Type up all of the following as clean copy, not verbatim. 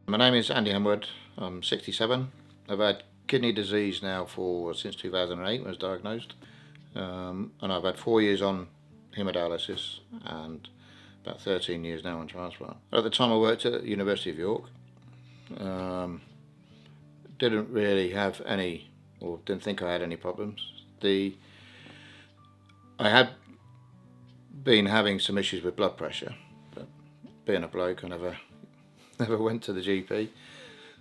My name is Andy Henwood. I'm 67. I've had kidney disease now since 2008 when I was diagnosed, and I've had 4 years on haemodialysis and about 13 years now on transplant. At the time I worked at the University of York. Didn't really have any, or didn't think I had any problems. I had been having some issues with blood pressure, but being a bloke I never went to the GP.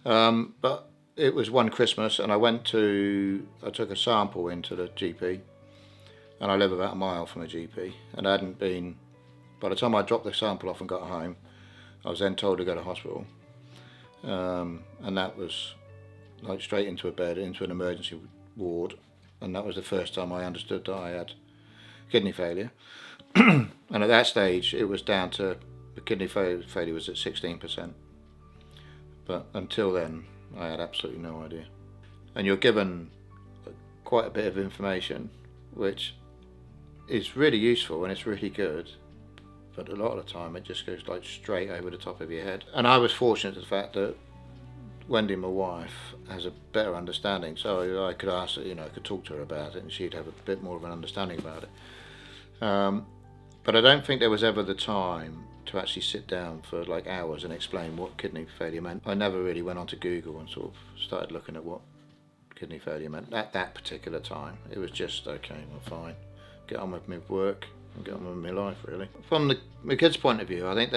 But it was one Christmas and I took a sample into the GP, and I live about a mile from a GP, and I hadn't been, by the time I dropped the sample off and got home, I was then told to go to hospital. And that was like straight into a bed, into an emergency ward, and that was the first time I understood that I had kidney failure. And at that stage it was down to, the kidney failure was at 16%. But until then, I had absolutely no idea. And you're given quite a bit of information, which is really useful and it's really good, but a lot of the time it just goes like straight over the top of your head. And I was fortunate to the fact that Wendy, my wife, has a better understanding, so I could ask her, I could talk to her about it and she'd have a bit more of an understanding about it. But I don't think there was ever the time to actually sit down for like hours and explain what kidney failure meant. I never really went onto Google and sort of started looking at what kidney failure meant at that particular time. It was just, okay, well fine, get on with my work and get on with my life really. From the kids' point of view, I think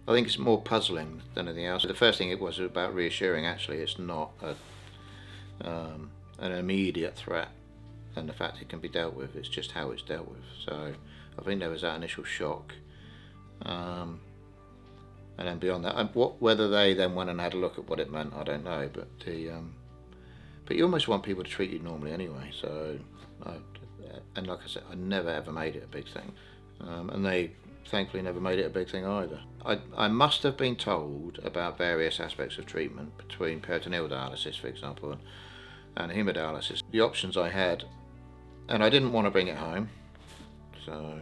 it's more puzzling than anything else. The first thing it was about reassuring, actually it's not an immediate threat, and the fact it can be dealt with, it's just how it's dealt with. So I think there was that initial shock, and then beyond that, whether they then went and had a look at what it meant, I don't know. But but you almost want people to treat you normally anyway. So, and like I said, I never ever made it a big thing, and they thankfully never made it a big thing either. I must have been told about various aspects of treatment, between peritoneal dialysis, for example, and haemodialysis. The options I had, and I didn't want to bring it home. So,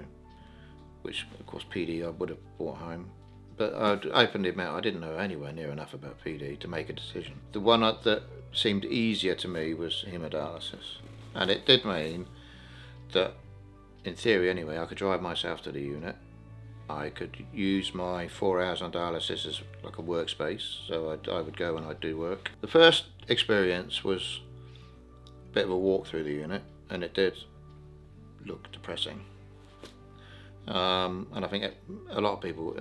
which of course PD I would have brought home, but I'd openly admit I didn't know anywhere near enough about PD to make a decision. The one that seemed easier to me was haemodialysis, and it did mean that, in theory anyway, I could drive myself to the unit. I could use my 4 hours on dialysis as like a workspace, so I would go and I'd do work. The first experience was a bit of a walk through the unit, and it did look depressing. And I think a lot of people,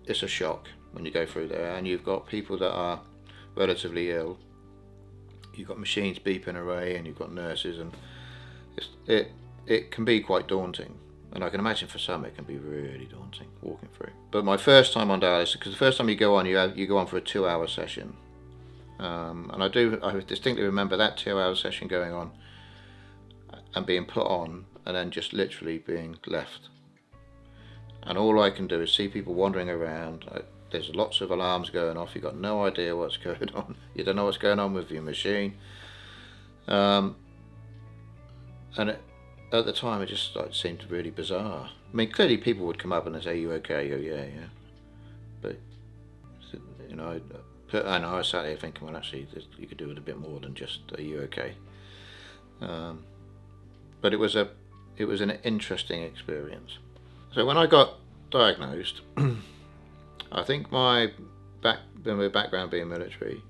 it's a shock when you go through there, and you've got people that are relatively ill, you've got machines beeping away, and you've got nurses, and it can be quite daunting. And I can imagine for some it can be really daunting walking through. But my first time on dialysis, because the first time you go on, you go on for a 2-hour session, and I distinctly remember that 2-hour session going on and being put on, and then just literally being left. And all I can do is see people wandering around. There's lots of alarms going off. You've got no idea what's going on. You don't know what's going on with your machine. And at the time, it just seemed really bizarre. I mean, clearly people would come up and they'd say, "Are you okay?" You go, yeah. But I was sat there thinking, well, actually, you could do it a bit more than just, "Are you okay?" But it was an interesting experience. So when I got diagnosed, I think my background being military,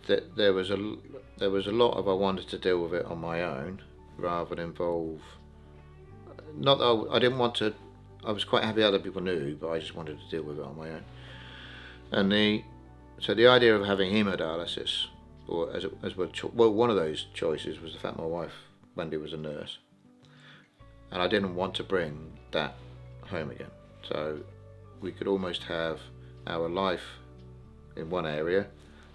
that there was a lot of, I wanted to deal with it on my own rather than involve. Not that I didn't want to. I was quite happy other people knew, but I just wanted to deal with it on my own. And the idea of having haemodialysis, or one of those choices was the fact my wife Wendy was a nurse, and I didn't want to bring that home again. So we could almost have our life in one area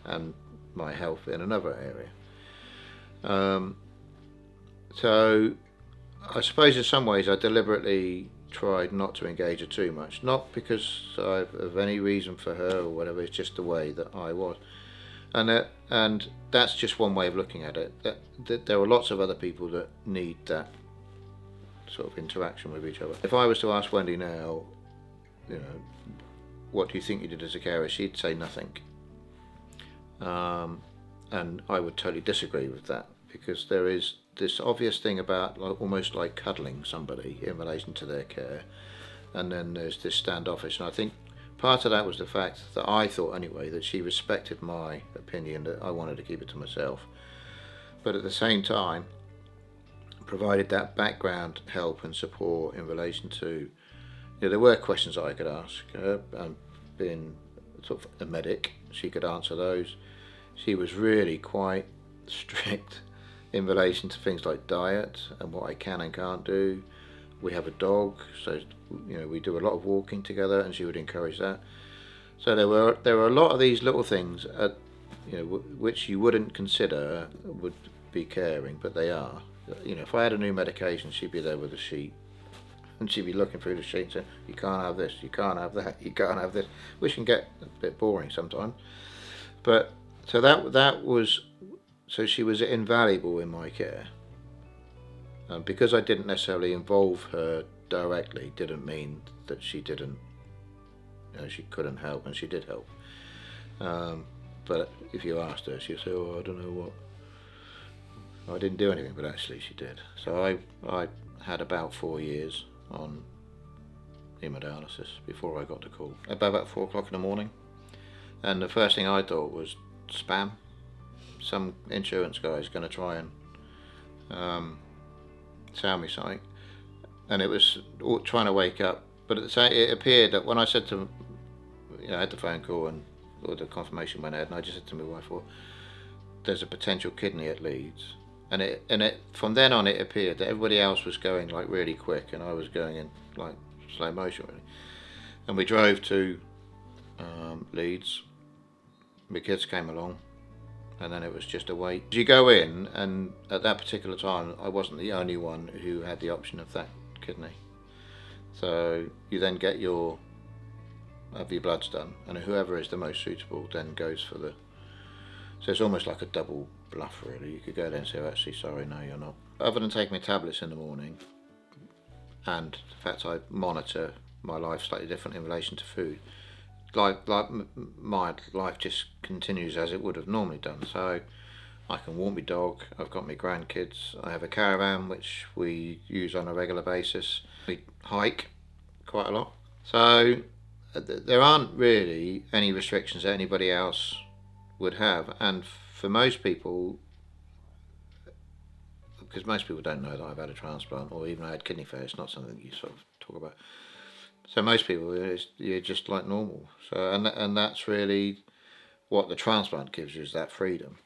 and my health in another area. So I suppose in some ways I deliberately tried not to engage her too much, not because of any reason for her or whatever, it's just the way that I was. And that's just one way of looking at it. That there are lots of other people that need that sort of interaction with each other. If I was to ask Wendy now, you know, what do you think you did as a carer? She'd say nothing. And I would totally disagree with that, because there is this obvious thing about almost like cuddling somebody in relation to their care, and then there's this standoffish. And I think part of that was the fact that I thought anyway that she respected my opinion, that I wanted to keep it to myself, but at the same time provided that background help and support in relation to, there were questions that I could ask her, and being sort of a medic, she could answer those. She was really quite strict in relation to things like diet and what I can and can't do. We have a dog, so we do a lot of walking together, and she would encourage that. So there were a lot of these little things, which you wouldn't consider would be caring, but they are. If I had a new medication, she'd be there with a sheet, and she'd be looking through the sheet and saying, "You can't have this, you can't have that, you can't have this," which can get a bit boring sometimes. But so so she was invaluable in my care. Because I didn't necessarily involve her directly, didn't mean that she didn't, she couldn't help, and she did help. But if you asked her, she'd say, "Oh, I don't know what. I didn't do anything," but actually she did. So I had about 4 years on haemodialysis before I got the call. About 4 o'clock in the morning, and the first thing I thought was spam. Some insurance guy's going to try and sell me something, and it was trying to wake up. But it appeared that when I said to, I had the phone call and the confirmation went ahead, and I just said to my wife, "Well, there's a potential kidney at Leeds," and it from then on it appeared that everybody else was going like really quick, and I was going in like slow motion really. And we drove to Leeds. My kids came along, and then it was just a wait. You go in, and at that particular time I wasn't the only one who had the option of that kidney. So you then have your bloods done, and whoever is the most suitable then goes for the. So it's almost like a double bluff really. You could go there and say, "Oh, actually, sorry, no, you're not." Other than taking my tablets in the morning, and the fact I monitor my life slightly different in relation to food, like my life just continues as it would have normally done. So I can walk my dog, I've got my grandkids, I have a caravan which we use on a regular basis, we hike quite a lot. So there aren't really any restrictions that anybody else would have, and for most people, because most people don't know that I've had a transplant, or even I had kidney failure, it's not something you sort of talk about. So most people, you're just like normal. So and that's really what the transplant gives you, is that freedom.